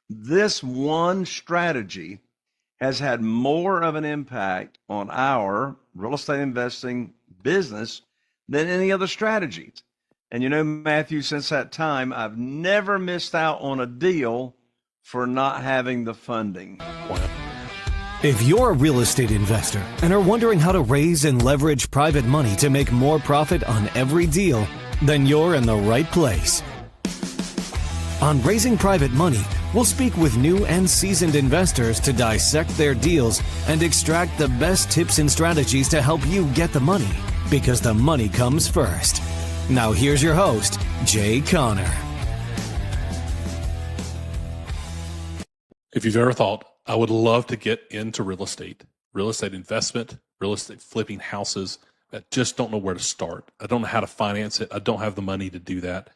This one strategy has had more of an impact on our real estate investing business than any other strategies. And Matthew, since that time, I've never missed out on a deal for not having the funding. If you're a real estate investor and are wondering how to raise and leverage private money to make more profit on every deal, then you're in the right place. On Raising Private Money, we'll speak with new and seasoned investors to dissect their deals and extract the best tips and strategies to help you get the money, because the money comes first. Now here's your host, Jay Conner. If you've ever thought, I would love to get into real estate investment, real estate flipping houses, I just don't know where to start. I don't know how to finance it. I don't have the money to do that.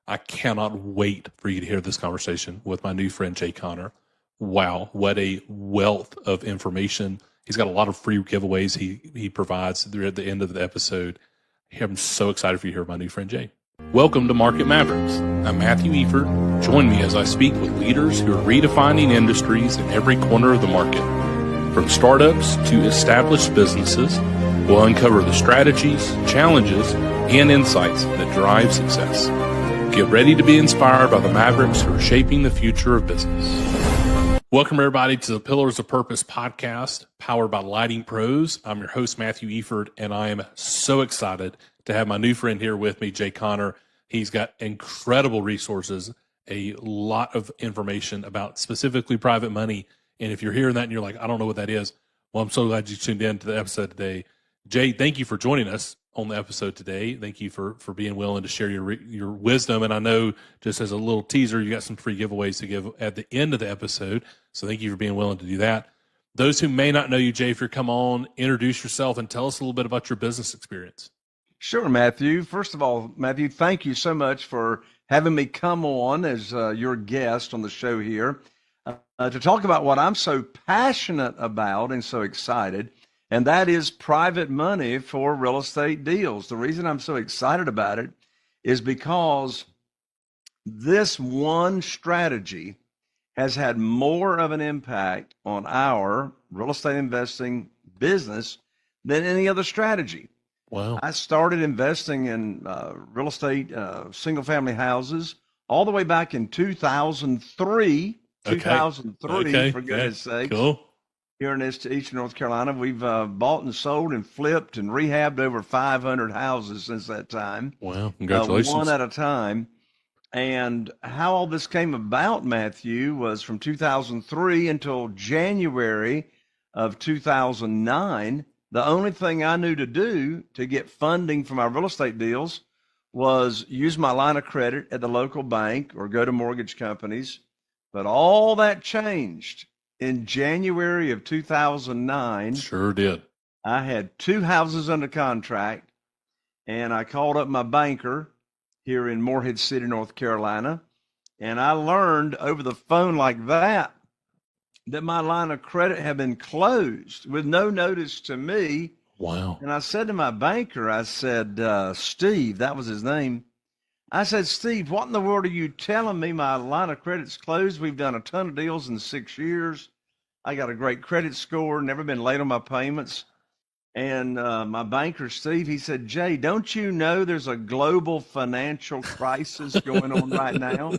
I cannot wait for you to hear this conversation with my new friend, Jay Conner. Wow, what a wealth of information. He's got a lot of free giveaways he provides at the end of the episode. I'm so excited for you to hear my new friend, Jay. Welcome to Market Mavericks. I'm Matthew Efird. Join me as I speak with leaders who are redefining industries in every corner of the market. From startups to established businesses, we'll uncover the strategies, challenges, and insights that drive success. Get ready to be inspired by the Mavericks who are shaping the future of business. Welcome, everybody, to the Pillars of Purpose podcast, powered by Lighting Pros. I'm your host, Matthew Efird, and I am so excited to have my new friend here with me, Jay Conner. He's got incredible resources, a lot of information about specifically private money. And if you're hearing that and you're like, I don't know what that is, well, I'm so glad you tuned in to the episode today. Jay, thank you for joining us on the episode today. Thank you for being willing to share your wisdom. And I know, just as a little teaser, you got some free giveaways to give at the end of the episode. So thank you for being willing to do that. Those who may not know you, Jay, if you're come on, introduce yourself and tell us a little bit about your business experience. Sure, Matthew. First of all, Matthew, thank you so much for having me come on as your guest on the show here to talk about what I'm so passionate about and so excited. And that is private money for real estate deals. The reason I'm so excited about it is because this one strategy has had more of an impact on our real estate investing business than any other strategy. Wow. I started investing in real estate, single family houses all the way back in 2003. Okay. 2003, for goodness sake. Cool. Here in Eastern North Carolina, we've bought and sold and flipped and rehabbed over 500 houses since that time. Wow, congratulations. One at a time. And how all this came about, Matthew, was from 2003 until January of 2009. The only thing I knew to do to get funding for my real estate deals was use my line of credit at the local bank or go to mortgage companies. But all that changed in January of 2009. Sure did. I had 2 houses under contract, and I called up my banker here in Morehead City, North Carolina, and I learned over the phone like that my line of credit had been closed with no notice to me. Wow. And I said to my banker, I said, Steve, that was his name. I said, Steve, what in the world are you telling me? My line of credit's closed. We've done a ton of deals in 6 years. I got a great credit score, never been late on my payments. And my banker, Steve, he said, Jay, don't you know there's a global financial crisis going on right now?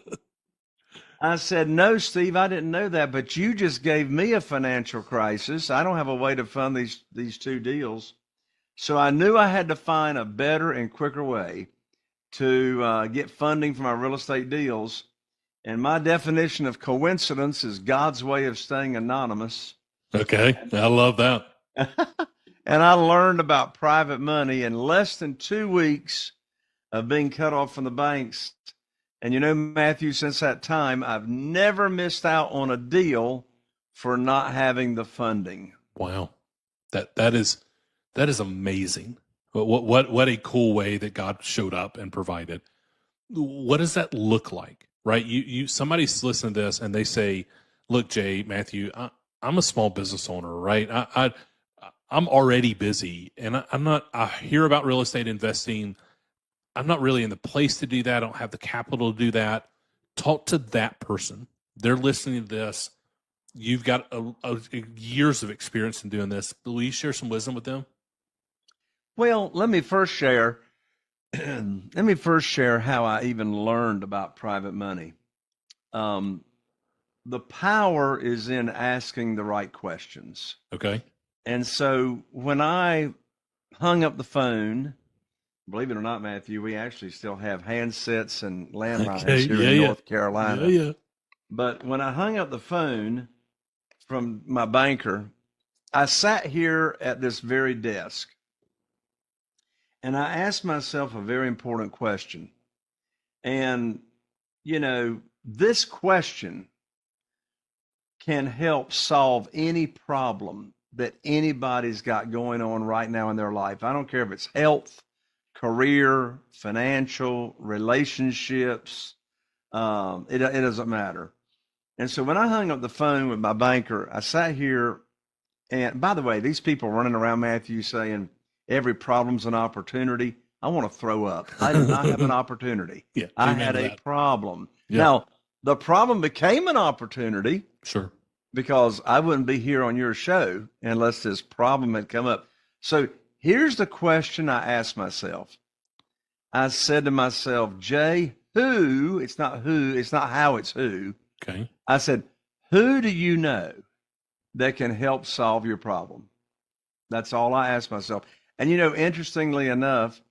I said, no, Steve, I didn't know that, but you just gave me a financial crisis. I don't have a way to fund these 2 deals. So I knew I had to find a better and quicker way to get funding for my real estate deals. And my definition of coincidence is God's way of staying anonymous. Okay, I love that. And I learned about private money in less than 2 weeks of being cut off from the banks. And Matthew, since that time, I've never missed out on a deal for not having the funding. Wow. That is amazing. What a cool way that God showed up and provided. What does that look like? Right? Somebody's listening to this and they say, look, Jay, Matthew, I'm a small business owner, right? I'm already busy and I hear about real estate investing. I'm not really in the place to do that. I don't have the capital to do that. Talk to that person they're listening to this. You've got years of experience in doing this. Will you share some wisdom with them? Well, let me first share how I even learned about private money. The power is in asking the right questions. Okay. And so when I hung up the phone, believe it or not, Matthew, we actually still have handsets and landlines here in North Carolina. Yeah. But when I hung up the phone from my banker, I sat here at this very desk and I asked myself a very important question. And, this question can help solve any problem that anybody's got going on right now in their life. I don't care if it's health, career, financial, relationships. It doesn't matter. And so when I hung up the phone with my banker, I sat here, and by the way, these people running around, Matthew, saying every problem's an opportunity. I want to throw up. I did not have an opportunity. Yeah, I had a problem. Yeah. Now, the problem became an opportunity. Sure. Because I wouldn't be here on your show unless this problem had come up. So here's the question I asked myself. I said to myself, Jay, it's not how, it's who. Okay. I said, who do you know that can help solve your problem? That's all I asked myself. And, interestingly enough,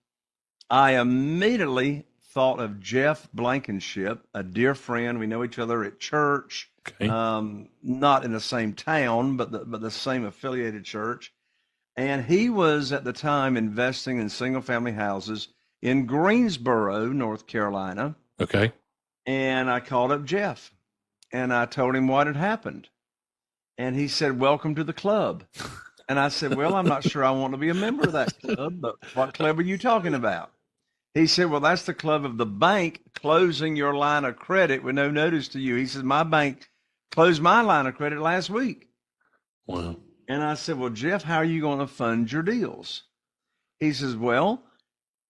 I immediately thought of Jeff Blankenship, a dear friend. We know each other at church. Okay. Not in the same town, but the same affiliated church. And he was at the time investing in single family houses in Greensboro, North Carolina. Okay. And I called up Jeff and I told him what had happened. And he said, welcome to the club. And I said, well, I'm not sure I want to be a member of that club, but what club are you talking about? He said, well, that's the club of the bank closing your line of credit with no notice to you. He said, my bank closed my line of credit last week. Wow. And I said, well, Jeff, how are you going to fund your deals? He says, well,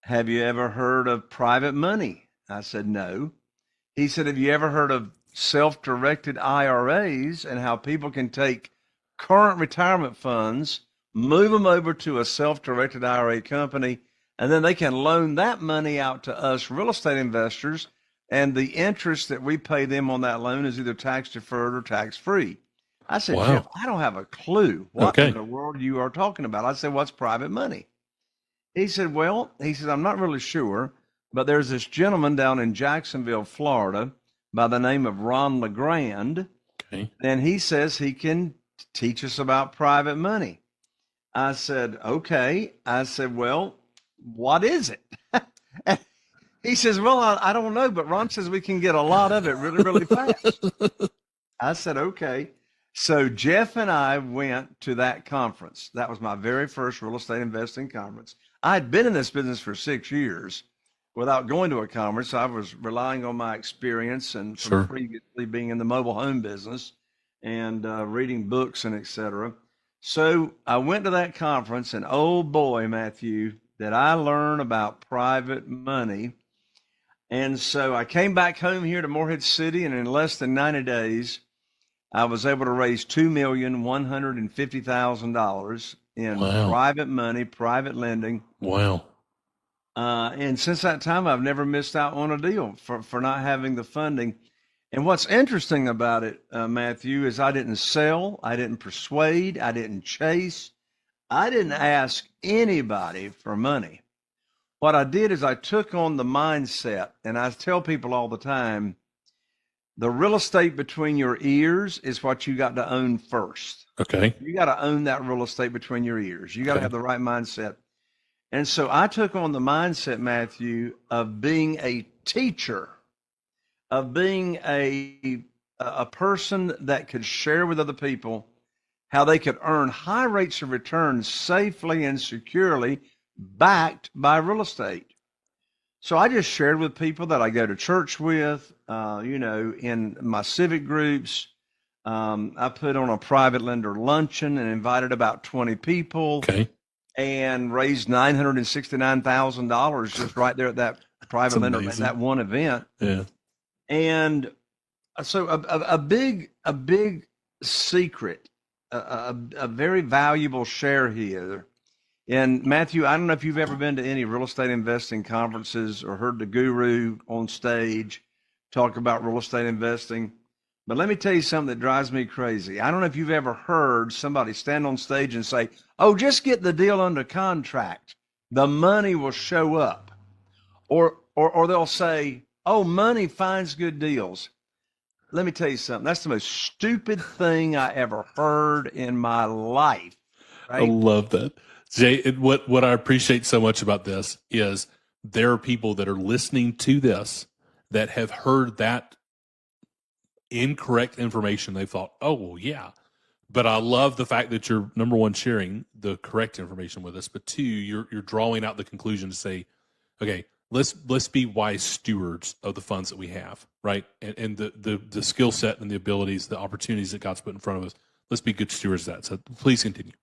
have you ever heard of private money? I said, no. He said, have you ever heard of self-directed IRAs and how people can take current retirement funds, move them over to a self-directed IRA company, and then they can loan that money out to us real estate investors, and the interest that we pay them on that loan is either tax deferred or tax free. I said, Wow. Jeff, I don't have a clue what in the world you are talking about. I said, what's private money? He said, I'm not really sure, but there's this gentleman down in Jacksonville, Florida, by the name of Ron LeGrand, Okay. and he says he can teach us about private money. I said, okay. I said, well, what is it? And he says, well, I don't know, but Ron says we can get a lot of it really, really fast. I said, okay. So Jeff and I went to that conference. That was my very first real estate investing conference. I had been in this business for 6 years without going to a conference. I was relying on my experience and from previously being in the mobile home business and reading books and et cetera. So I went to that conference, and oh boy, Matthew, did I learn about private money. And so I came back home here to Morehead City, and in less than 90 days, I was able to raise $2,150,000 in private money, private lending. Wow. And since that time, I've never missed out on a deal for not having the funding. And what's interesting about it, Matthew, is I didn't sell, I didn't persuade, I didn't chase, I didn't ask anybody for money. What I did is I took on the mindset, and I tell people all the time, the real estate between your ears is what you got to own first. Okay. You got to own that real estate between your ears. You got to have the right mindset. And so I took on the mindset, Matthew, of being a teacher, of being a person that could share with other people how they could earn high rates of return safely and securely, backed by real estate. So I just shared with people that I go to church with, in my civic groups. I put on a private lender luncheon and invited about 20 people and raised $969,000 just right there at that private lender at that one event. Yeah. And So a big secret, a very valuable share here. And Matthew, I don't know if you've ever been to any real estate investing conferences or heard the guru on stage talk about real estate investing. But let me tell you something that drives me crazy. I don't know if you've ever heard somebody stand on stage and say, "Oh, just get the deal under contract. The money will show up." Or they'll say, "Oh, money finds good deals." Let me tell you something. That's the most stupid thing I ever heard in my life. I Right? love that. Jay, what I appreciate so much about this is there are people that are listening to this that have heard that incorrect information. They thought, oh, well, yeah. But I love the fact that you're, number one, sharing the correct information with us, but two, you're drawing out the conclusion to say, okay, let's be wise stewards of the funds that we have, right? And the skill set and the abilities, the opportunities that God's put in front of us. Let's be good stewards of that. So please continue.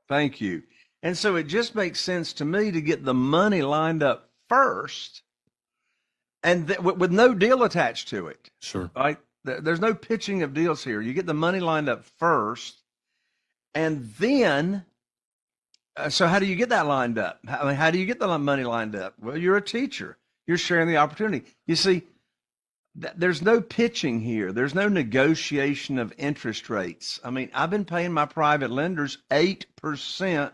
Thank you. And so it just makes sense to me to get the money lined up first, and with no deal attached to it. Sure. Right? There's no pitching of deals here. You get the money lined up first, and then, so how do you get that lined up? How do you get the money lined up? Well, you're a teacher. You're sharing the opportunity. You see, there's no pitching here. There's no negotiation of interest rates. I mean, I've been paying my private lenders 8%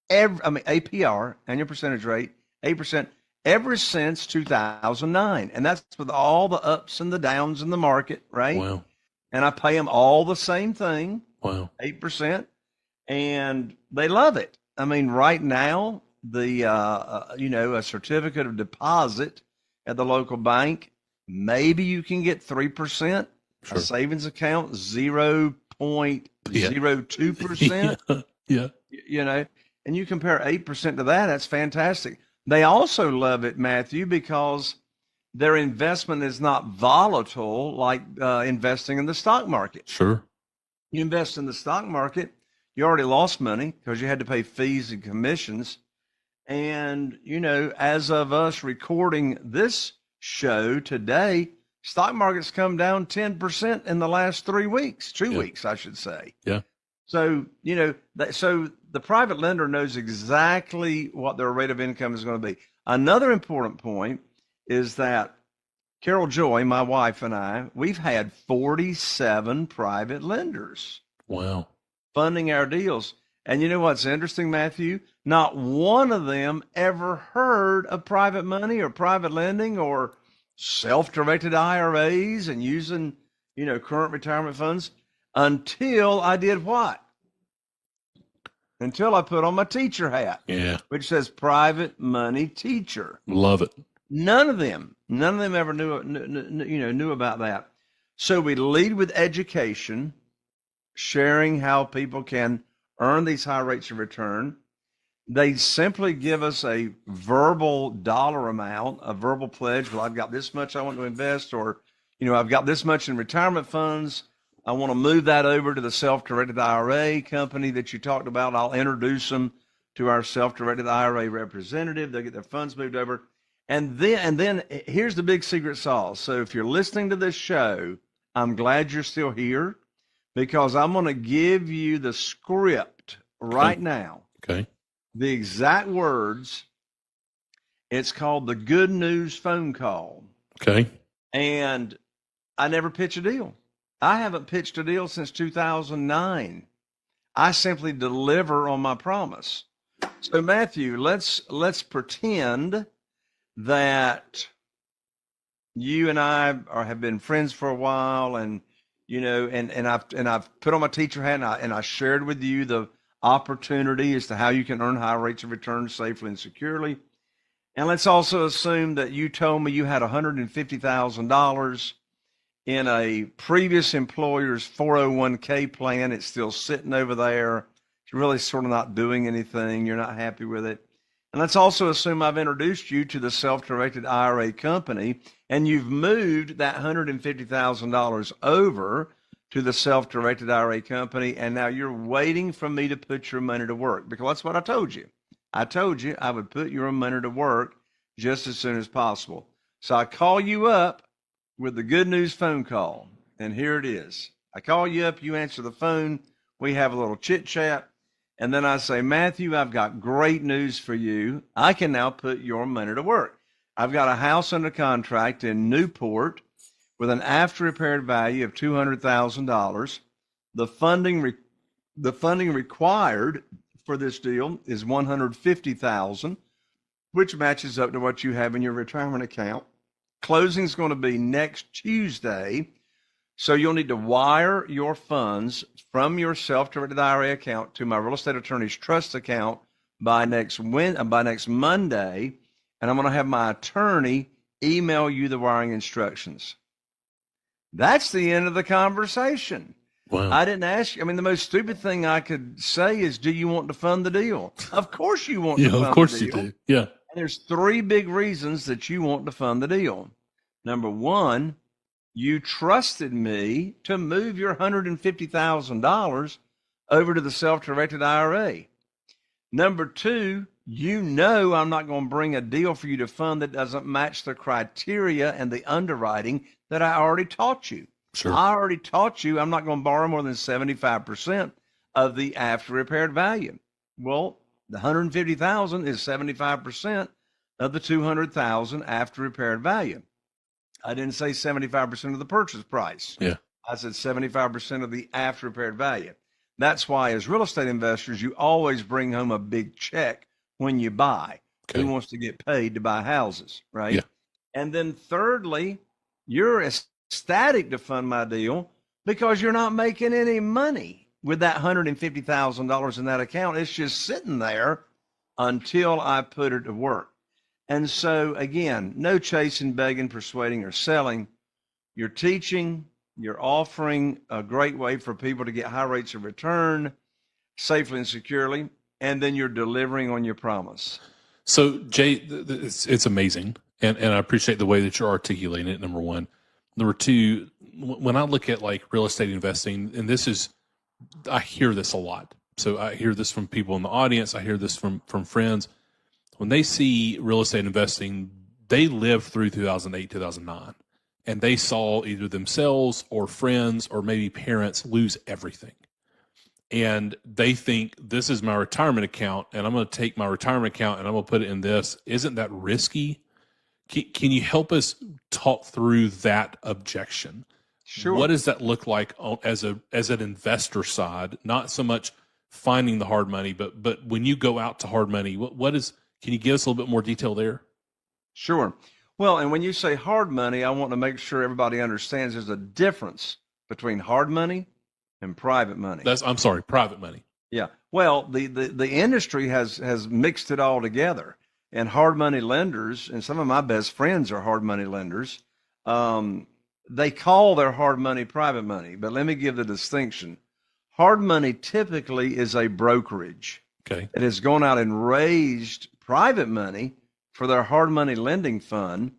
APR, annual percentage rate, 8%, ever since 2009. And that's with all the ups and the downs in the market, right? Wow. And I pay them all the same thing, Wow. 8%, and they love it. I mean, right now, a certificate of deposit at the local bank, maybe you can get 3%. Sure. A savings account, 0.02%. Yeah. And you compare 8% to that, that's fantastic. They also love it, Matthew, because their investment is not volatile like investing in the stock market. Sure. You invest in the stock market, you already lost money because you had to pay fees and commissions. And, as of us recording this show today, stock market's come down 10% in the last 3 weeks, 2 weeks, I should say. Yeah. So, so the private lender knows exactly what their rate of income is going to be. Another important point is that Carol Joy, my wife, and I, we've had 47 private lenders. Wow. Funding our deals. And you know what's interesting, Matthew? Not one of them ever heard of private money or private lending or self-directed IRAs and using, current retirement funds until I did what? Until I put on my teacher hat, which says private money teacher. Love it. None of them ever knew about that. So we lead with education, sharing how people can earn these high rates of return. They simply give us a verbal dollar amount, a verbal pledge. Well, I've got this much I want to invest, or, I've got this much in retirement funds. I want to move that over to the self-directed IRA company that you talked about. I'll introduce them to our self-directed IRA representative. They'll get their funds moved over. And then here's the big secret sauce. So if you're listening to this show, I'm glad you're still here, because I'm going to give you the script right now. Okay. The exact words. It's called the Good News Phone Call. Okay. And I never pitch a deal. I haven't pitched a deal since 2009. I simply deliver on my promise. So Matthew, let's pretend that you and I have been friends for a while, and I've put on my teacher hat, and I shared with you the opportunity as to how you can earn high rates of return safely and securely. And let's also assume that you told me you had $150,000 in a previous employer's 401k plan. It's still sitting over there. It's really sort of not doing anything. You're not happy with it. And let's also assume I've introduced you to the self-directed IRA company, and you've moved that $150,000 over to the self-directed IRA company, and now you're waiting for me to put your money to work, because that's what I told you. I told you I would put your money to work just as soon as possible. So I call you up with the Good News Phone Call. And here it is. I call you up, you answer the phone, we have a little chit chat, and then I say, Matthew, I've got great news for you. I can now put your money to work. I've got a house under contract in Newport with an after repaired value of $200,000. The funding required for this deal is $150,000, which matches up to what you have in your retirement account. Closing is going to be next Tuesday, so you'll need to wire your funds from your self-directed IRA account to my real estate attorney's trust account by next Monday, and I'm going to have my attorney email you the wiring instructions. That's the end of the conversation. Wow. I didn't ask you. I mean, the most stupid thing I could say is, do you want to fund the deal? Of course you want to fund the deal. Yeah, of course you do. Yeah. And there's three big reasons that you want to fund the deal. Number one, you trusted me to move your $150,000 over to the self-directed IRA. Number two, you know I'm not going to bring a deal for you to fund that doesn't match the criteria and the underwriting that I already taught you. Sure. I already taught you I'm not going to borrow more than 75% of the after repaired value. Well, the $150,000 is 75% of the $200,000 after repaired value. I didn't say 75% of the purchase price. Yeah. I said 75% of the after repaired value. That's why, as real estate investors, you always bring home a big check when you buy. Okay. Who wants to get paid to buy houses, right? Yeah. And then thirdly, you're ecstatic to fund my deal because you're not making any money with that $150,000 in that account. It's just sitting there until I put it to work. And so, again, no chasing, begging, persuading, or selling. You're teaching, you're offering a great way for people to get high rates of return safely and securely, and then you're delivering on your promise. So, Jay, it's amazing. And I appreciate the way that you're articulating it, number one. Number two, when I look at like real estate investing, and I hear this a lot. So I hear this from people in the audience. I hear this from friends. When they see real estate investing, they lived through 2008, 2009, and they saw either themselves or friends or maybe parents lose everything. And they think, this is my retirement account, and I'm going to take my retirement account and I'm going to put it in this. Isn't that risky? Can you help us talk through that objection? Sure. What does that look like as an investor side? Not so much finding the hard money, but when you go out to hard money, can you give us a little bit more detail there? Sure. Well, and when you say hard money, I want to make sure everybody understands there's a difference between hard money and private money. Private money. Yeah. Well, the industry has mixed it all together. And hard money lenders, and some of my best friends are hard money lenders, they call their hard money private money. But let me give the distinction. Hard money typically is a brokerage. Okay. It has gone out and raised private money for their hard money lending fund,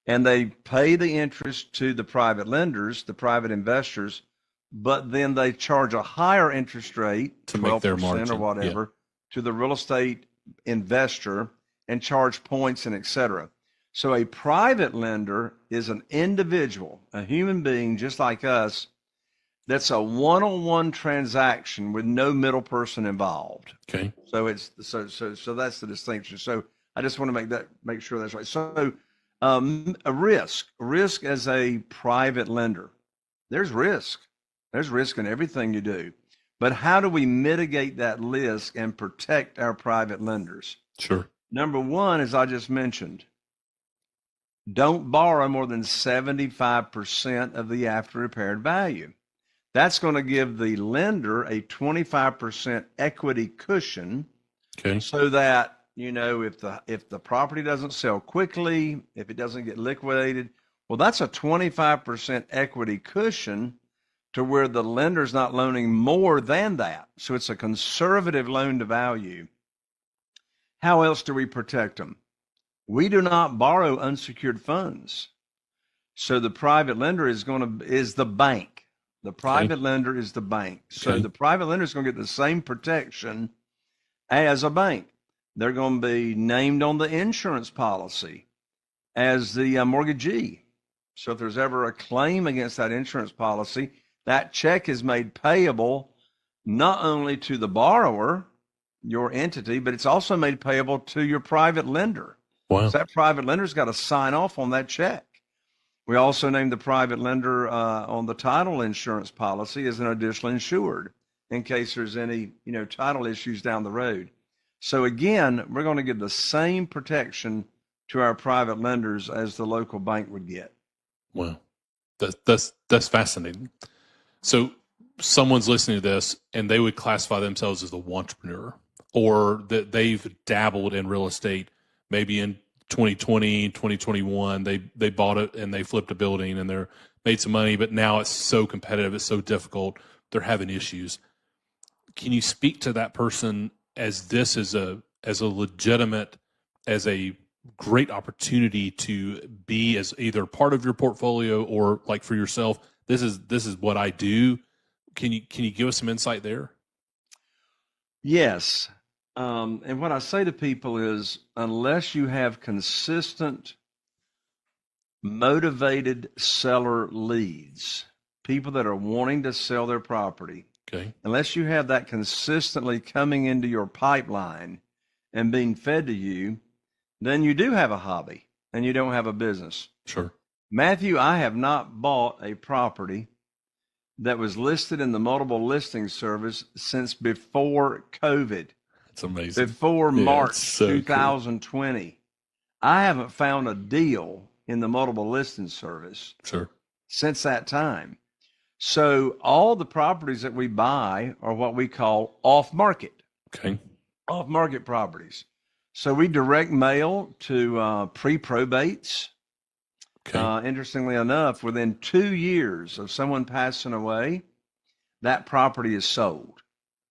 and they pay the interest to the private lenders, the private investors, but then they charge a higher interest rate, to make their 12% margin or whatever, to the real estate investor and charge points and et cetera. So a private lender is an individual, a human being just like us, that's a one-on-one transaction with no middle person involved. Okay. So that's the distinction. So I just want to make sure that's right. So a risk as a private lender, there's risk in everything you do, but how do we mitigate that risk and protect our private lenders? Sure. Number one, as I just mentioned, don't borrow more than 75% of the after repaired value. That's going to give the lender a 25% equity cushion. Okay. So that, if the property doesn't sell quickly, if it doesn't get liquidated, well, that's a 25% equity cushion to where the lender's not loaning more than that. So it's a conservative loan to value. How else do we protect them? We do not borrow unsecured funds. So the private lender is the bank. The private lender is the bank. So the private lender is going to get the same protection as a bank. They're going to be named on the insurance policy as the mortgagee. So if there's ever a claim against that insurance policy, that check is made payable not only to the borrower, your entity, but it's also made payable to your private lender. Wow. So that private lender's got to sign off on that check. We also named the private lender on the title insurance policy as an additional insured in case there's any, title issues down the road. So again, we're going to give the same protection to our private lenders as the local bank would get. Wow. That's fascinating. So someone's listening to this and they would classify themselves as the entrepreneur, or that they've dabbled in real estate, maybe in 2020, 2021, they bought it and they flipped a building and they're made some money, but now it's so competitive, it's so difficult, they're having issues. Can you speak to that person as this is a legitimate, as a great opportunity to be as either part of your portfolio or like for yourself, this is what I do? Can you give us some insight there? Yes. And what I say to people is, unless you have consistent, motivated seller leads, people that are wanting to sell their property, okay, unless you have that consistently coming into your pipeline and being fed to you, then you do have a hobby and you don't have a business. Sure. Matthew, I have not bought a property that was listed in the multiple listing service since before COVID. It's amazing. Before March so 2020. Cool. I haven't found a deal in the multiple listing service sure since that time. So all the properties that we buy are what we call off market. Okay. Off market properties. So we direct mail to pre-probates. Okay. Interestingly enough, within 2 years of someone passing away, that property is sold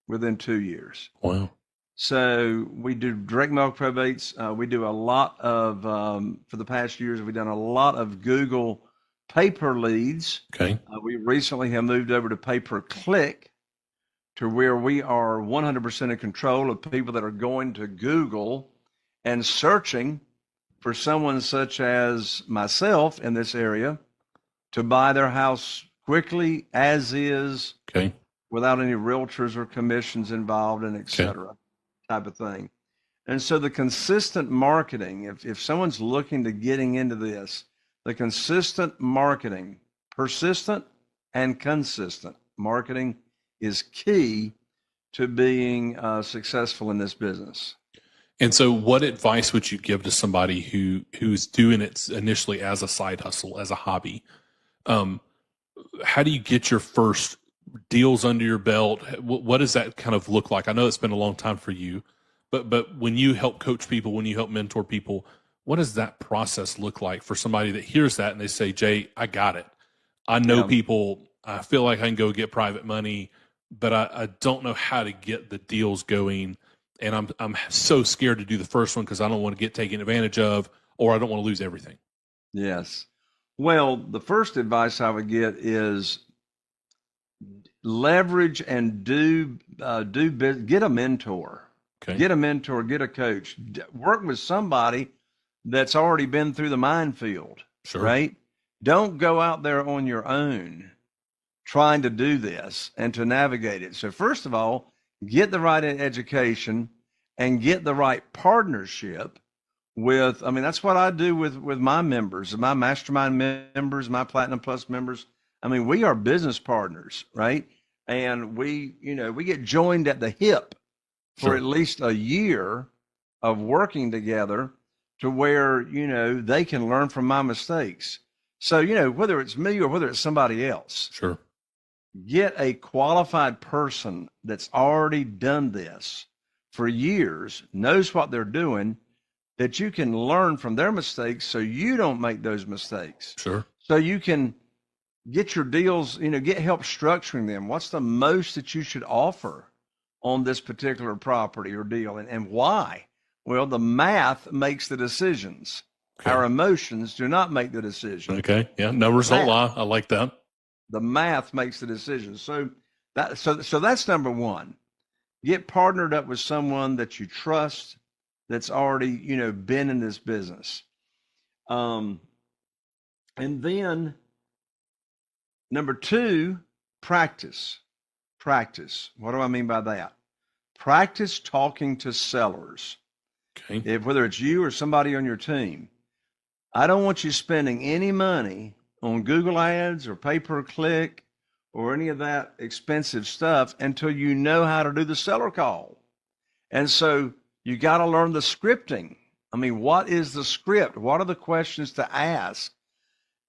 within 2 years. Wow. So we do direct mail probates. We do a lot of, for the past years, we've done a lot of Google paper leads. Okay. We recently have moved over to pay-per-click, to where we are 100% in control of people that are going to Google and searching for someone such as myself in this area to buy their house quickly, as is, okay, without any realtors or commissions involved, and et cetera. Okay. Type of thing. And so the consistent marketing, if someone's looking to getting into this, the consistent marketing, persistent and consistent marketing is key to being successful in this business. And so what advice would you give to somebody who's doing it initially as a side hustle, as a hobby? How do you get your first deals under your belt? What does that kind of look like? I know it's been a long time for you, but when you help coach people, when you help mentor people, what does that process look like for somebody that hears that and they say, Jay, I got it. I know people, I feel like I can go get private money, but I don't know how to get the deals going. And I'm so scared to do the first one because I don't want to get taken advantage of, or I don't want to lose everything. Yes. Well, the first advice I would get is leverage and get a mentor. Okay. Get a mentor, get a coach. Work with somebody that's already been through the minefield, Sure. Right? Don't go out there on your own trying to do this and to navigate it. So first of all, get the right education and get the right partnership with, that's what I do with my members, my Mastermind members, my Platinum Plus members. We are business partners, right? And we get joined at the hip for Sure. at least a year of working together to where, they can learn from my mistakes. So, whether it's me or whether it's somebody else, Sure. get a qualified person that's already done this for years, knows what they're doing, that you can learn from their mistakes so you don't make those mistakes. Sure. So you can get your deals, get help structuring them. What's the most that you should offer on this particular property or deal, and why? Well, the math makes the decisions. Okay. Our emotions do not make the decision. Okay. Yeah. Numbers don't lie. I like that. The math makes the decision. So that's number one. Get partnered up with someone that you trust, that's already, been in this business. And then number 2, practice. Practice. What do I mean by that? Practice talking to sellers. Okay. Whether it's you or somebody on your team, I don't want you spending any money on Google Ads or pay-per-click or any of that expensive stuff until you know how to do the seller call. And so you got to learn the scripting. I mean, what is the script? What are the questions to ask?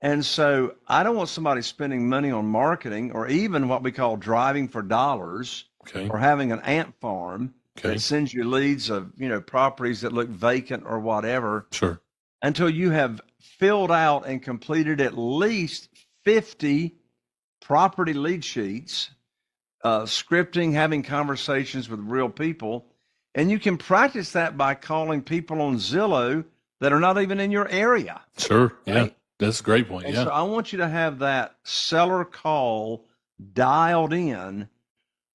And so I don't want somebody spending money on marketing or even what we call driving for dollars, Okay. or having an ant farm Okay. that sends you leads of, properties that look vacant or whatever, Sure. until you have filled out and completed at least 50 property lead sheets, scripting, having conversations with real people. And you can practice that by calling people on Zillow that are not even in your area. Sure. Yeah. Right? That's a great point. And Yeah. so I want you to have that seller call dialed in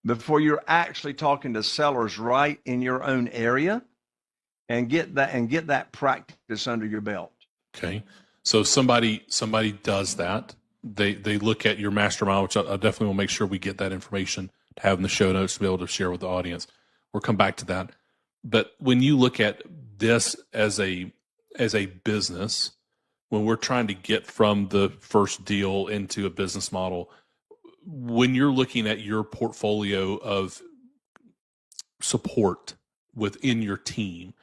before you're actually talking to sellers right in your own area, and get that practice under your belt. Okay. So somebody does that. They look at your mastermind, which I definitely will make sure we get that information to have in the show notes to be able to share with the audience. We'll come back to that. But when you look at this as a business, when we're trying to get from the first deal into a business model, when you're looking at your portfolio of support within your team,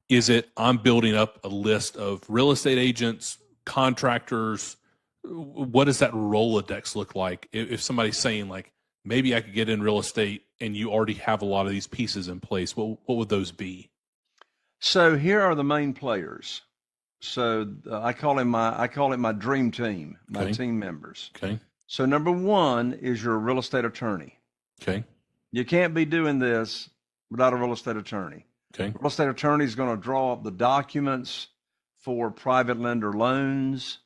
is it I'm building up a list of real estate agents, contractors? What does that Rolodex look like? If somebody's saying like, maybe I could get in real estate, and you already have a lot of these pieces in place, what would those be? So here are the main players. So I call it my dream team, my Okay. team members. Okay. So number 1 is your real estate attorney. Okay. You can't be doing this without a real estate attorney. Okay. Real estate attorney is going to draw up the documents for private lender loans,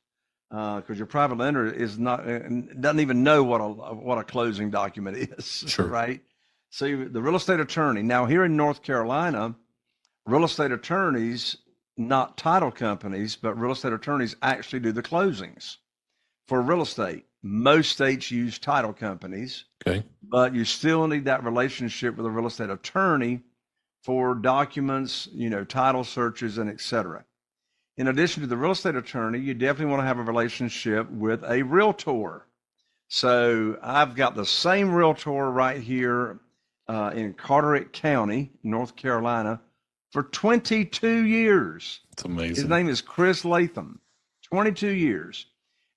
because your private lender doesn't even know what a closing document is. Sure. Right? So the real estate attorney. Now here in North Carolina, real estate attorneys, not title companies, but real estate attorneys actually do the closings for real estate. Most states use title companies, Okay. but you still need that relationship with a real estate attorney for documents, title searches, and et cetera. In addition to the real estate attorney, you definitely want to have a relationship with a realtor. So I've got the same realtor right here in Carteret County, North Carolina, for 22 years. It's amazing. His name is Chris Latham, 22 years.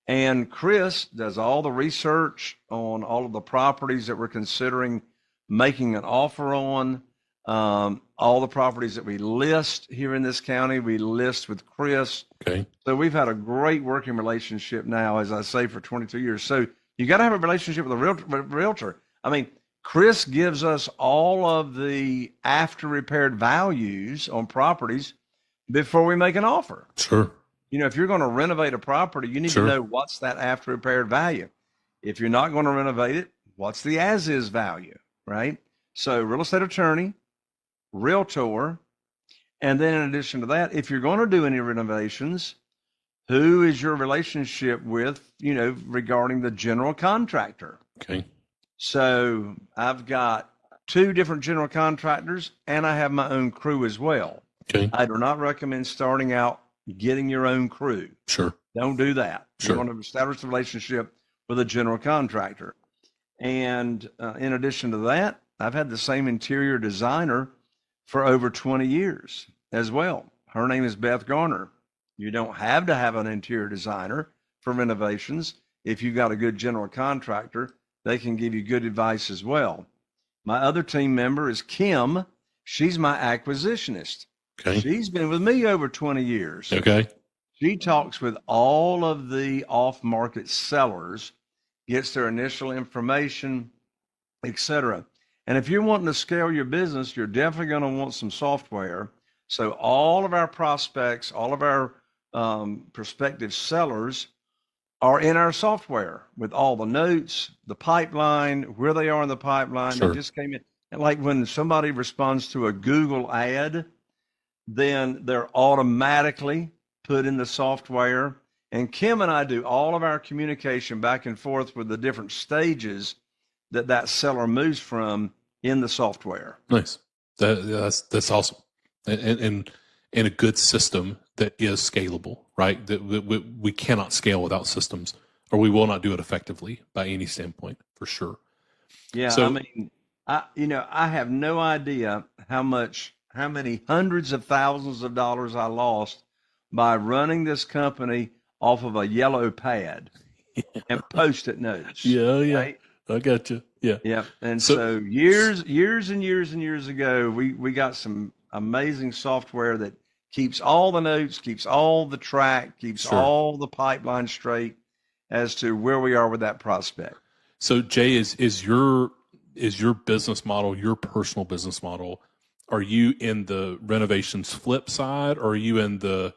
And Chris does all the research on all of the properties that we're considering making an offer on. All the properties that we list here in this county, we list with Chris. Okay. So we've had a great working relationship now, as I say, for 22 years. So you got to have a relationship with a realtor. I mean, Chris gives us all of the after repaired values on properties before we make an offer. Sure. If you're going to renovate a property, you need Sure. to know what's that after repaired value. If you're not going to renovate it, what's the as is value, right? So real estate attorney, realtor, and then in addition to that, if you're going to do any renovations, who is your relationship with, regarding the general contractor? Okay. So I've got 2 different general contractors, and I have my own crew as well. Okay. I do not recommend starting out getting your own crew. Sure. Don't do that. Sure. You want to establish a relationship with a general contractor. And in addition to that, I've had the same interior designer for over 20 years as well. Her name is Beth Garner. You don't have to have an interior designer for renovations. If you've got a good general contractor, they can give you good advice as well. My other team member is Kim. She's my acquisitionist. Okay. She's been with me over 20 years. Okay. She talks with all of the off-market sellers, gets their initial information, etc. And if you're wanting to scale your business, you're definitely going to want some software. So all of our prospects, all of our prospective sellers are in our software with all the notes, the pipeline, where they are in the pipeline. Sure. They just came in. And like when somebody responds to a Google ad, then they're automatically put in the software. And Kim and I do all of our communication back and forth with the different stages that seller moves from in the software. Nice. That's awesome. And a good system that is scalable, right? That we cannot scale without systems, or we will not do it effectively by any standpoint, for sure. Yeah. So, I mean, I have no idea how many hundreds of thousands of dollars I lost by running this company off of a yellow pad and Post-it notes. Yeah. Right? I got you. Yeah. Yeah. And so years and years ago, we got some amazing software that keeps all the notes, keeps all the track, keeps all the pipeline straight as to where we are with that prospect. So Jay, is your business model, your personal business model, are you in the renovations flip side, or are you in the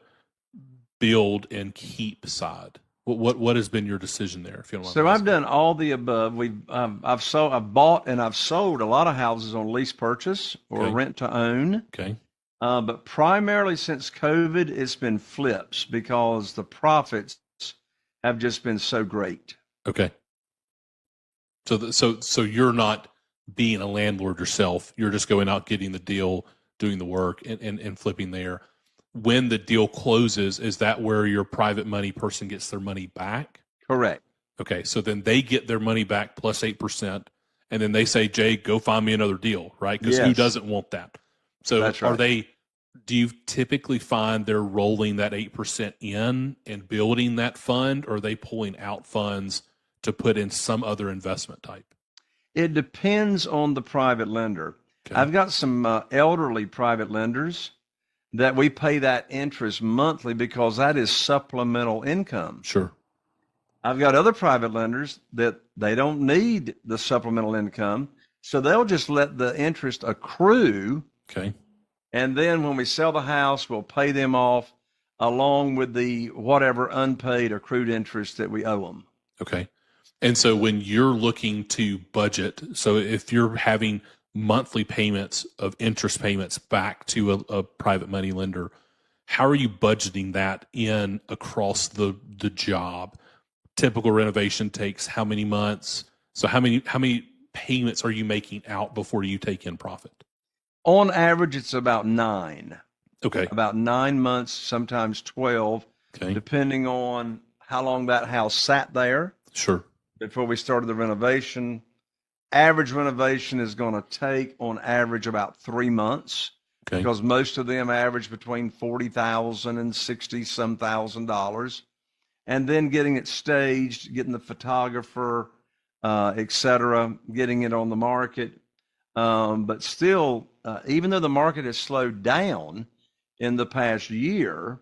build and keep side? What has been your decision there? If you don't mind. So I've done all the above. I've bought and I've sold a lot of houses on lease purchase or rent to own. Okay. But primarily since COVID, it's been flips because the have just been so great. Okay. So you're not being a landlord yourself. You're just going out, getting the deal, doing the work, and flipping there. When the deal closes, is that where your private money person gets their money back? Correct. Okay. So then they get their money back plus 8%. And then they say, Jay, go find me another deal, right? Because who doesn't want that? So that's right. Do you typically find they're rolling that 8% in and building that fund, or are they pulling out funds to put in some other investment type? It depends on the private lender. Okay. I've got some elderly private lenders that we pay that interest monthly because that is supplemental income. Sure. I've got other private lenders that they don't need the supplemental income, so they'll just let the interest accrue. Okay. And then when we sell the house, we'll pay them off along with the whatever unpaid accrued interest that we owe them. Okay. And so when you're looking to budget, so if you're having monthly payments of interest payments back to a private money lender, how are you budgeting that in across the job? Typical renovation takes how many months? So how many payments are you making out before you take in profit? On average, it's about 9. Okay. About 9 months, sometimes 12, depending on how long that house sat there. Sure. Before we started the renovation. Average renovation is going to take, on average, about 3 months. Okay. Because most of them average between $40,000 and $60-some thousand. And then getting it staged, getting the photographer, et cetera, getting it on the market. But still, even though the market has slowed down in the past year,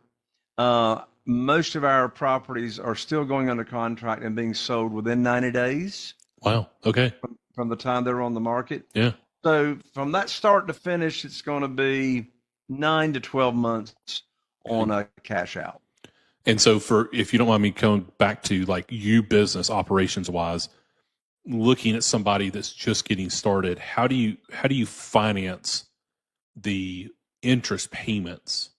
most of our properties are still going under contract and being sold within 90 days. Wow. Okay. From the time they're on the market. Yeah. So from that start to finish, it's going to be 9 to 12 months on a cash out. And so if you don't mind me coming back to like you business operations wise, looking at somebody that's just getting started, how do you finance the interest payments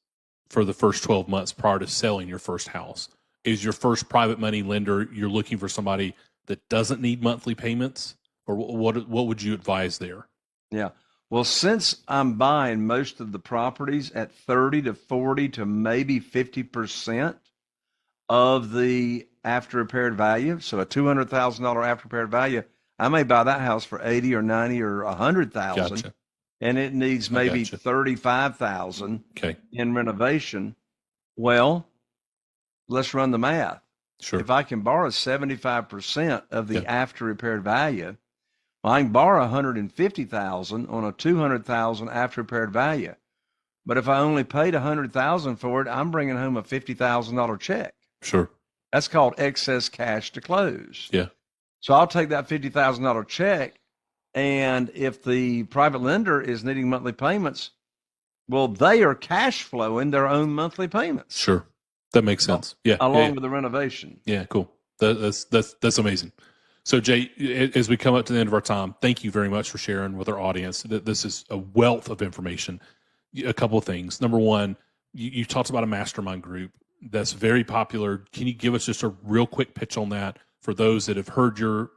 for the first 12 months prior to selling your first house? Is your first private money lender, you're looking for somebody that doesn't need monthly payments, or what would you advise there? Yeah. Well, since I'm buying most of the properties at 30 to 40 to maybe 50% of the after repaired value, so a $200,000 after repaired value, I may buy that house for 80 or 90 or 100,000. Gotcha. And it needs maybe 35,000 in renovation. Well, let's run the math. Sure. If I can borrow 75% of the after repaired value, well, I can borrow 150,000 on a 200,000 after repaired value. But if I only paid 100,000 for it, I'm bringing home a $50,000 check. Sure. That's called excess cash to close. Yeah. So I'll take that $50,000 check. And if the private lender is needing monthly payments, well, they are cash flowing their own monthly payments. Sure. That makes sense. Yeah. Along with the renovation. Yeah, cool. That's amazing. So Jay, as we come up to the end of our time, thank you very much for sharing with our audience. This is a wealth of information. A couple of things. Number one, you talked about a mastermind group. that's very popular. Can you give us just a real quick pitch on that for those that have heard your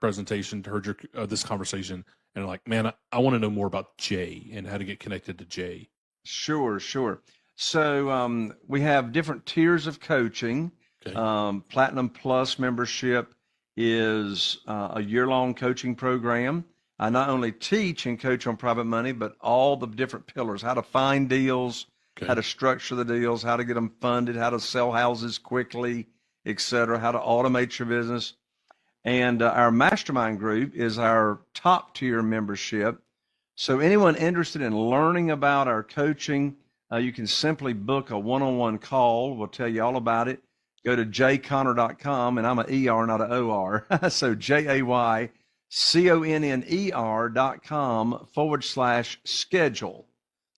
presentation, heard your this conversation, and are like, man, I want to know more about Jay and how to get connected to Jay? Sure. So we have different tiers of coaching. Okay. Platinum Plus membership is a year-long coaching program. I not only teach and coach on private money, but all the different pillars: how to find deals, Okay. how to structure the deals, how to get them funded, how to sell houses quickly, etc., how to automate your business. And our Mastermind group is our top tier membership. So anyone interested in learning about our coaching, you can simply book a one-on-one call. We'll tell you all about it. Go to jayconner.com, and I'm an ER, not an OR. So jayconner.com/schedule.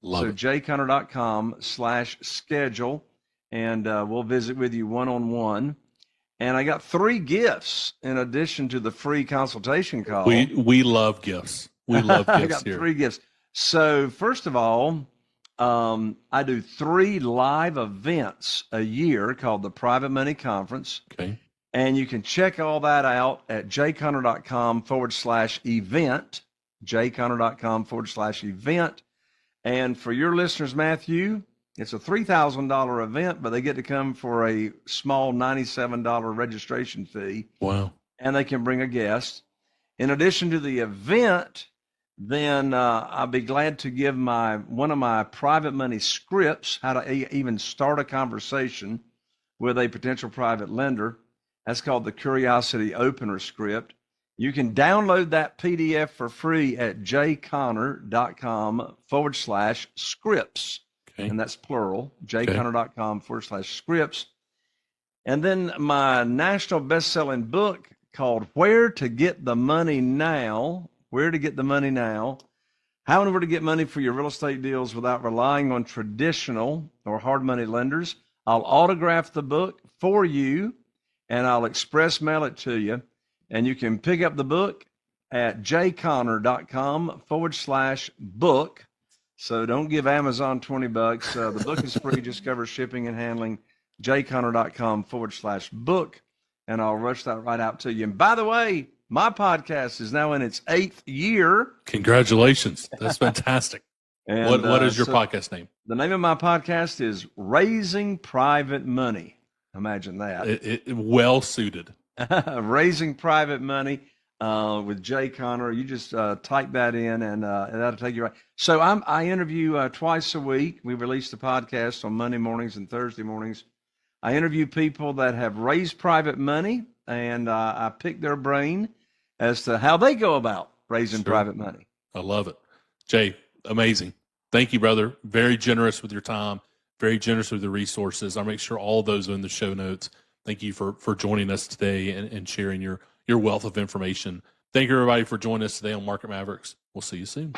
Love So it. jayconner.com/schedule, and we'll visit with you one-on-one. And I got 3 gifts in addition to the free consultation call. We love gifts. We love I gifts got here. 3 gifts. So first of all, I do 3 live events a year called the Private Money Conference. Okay. And you can check all that out at jayconner.com/event, jayconner.com/event. And for your listeners, Matthew, it's a $3,000 event, but they get to come for a small $97 registration fee. Wow. And they can bring a guest. In addition to the event, then I'll be glad to give one of my private money scripts, how to even start a conversation with a potential private lender. That's called the Curiosity Opener Script. You can download that PDF for free at jayconner.com/scripts. Okay. And that's plural, jayconner.com/scripts. And then my national best-selling book called Where to Get the Money Now, How in order to get money for your real estate deals without relying on traditional or hard money lenders. I'll autograph the book for you, and I'll express mail it to you. And you can pick up the book at jayconner.com/book. So don't give Amazon $20. The book is free, just covers shipping and handling. jayconner.com/book. And I'll rush that right out to you. And by the way, my podcast is now in its 8th year. Congratulations. That's fantastic. And, what is your podcast name? The name of my podcast is Raising Private Money. Imagine that. It well suited. Raising Private Money with Jay Conner. You just type that in, and that'll take you right. So I interview twice a week. We release the podcast on Monday mornings and Thursday mornings. I interview people that have raised private money, and I pick their brain as to how they go about raising private money. I love it. Jay, amazing. Thank you, brother. Very generous with your time, very generous with the resources. I'll make sure all those are in the show notes. Thank you for joining us today and sharing your wealth of information. Thank you, everybody, for joining us today on Market Mavericks. We'll see you soon.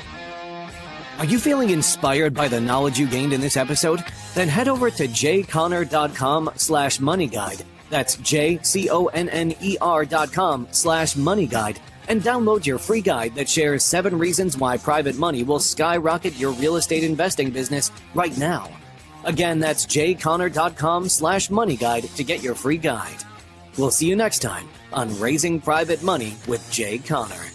Are you feeling inspired by the knowledge you gained in this episode? Then head over to jayconner.com/moneyguide. That's jayconner.com/moneyguide and download your free guide that shares 7 reasons why private money will skyrocket your real estate investing business right now. Again, that's jayconner.com/moneyguide to get your free guide. We'll see you next time on Raising Private Money with Jay Conner.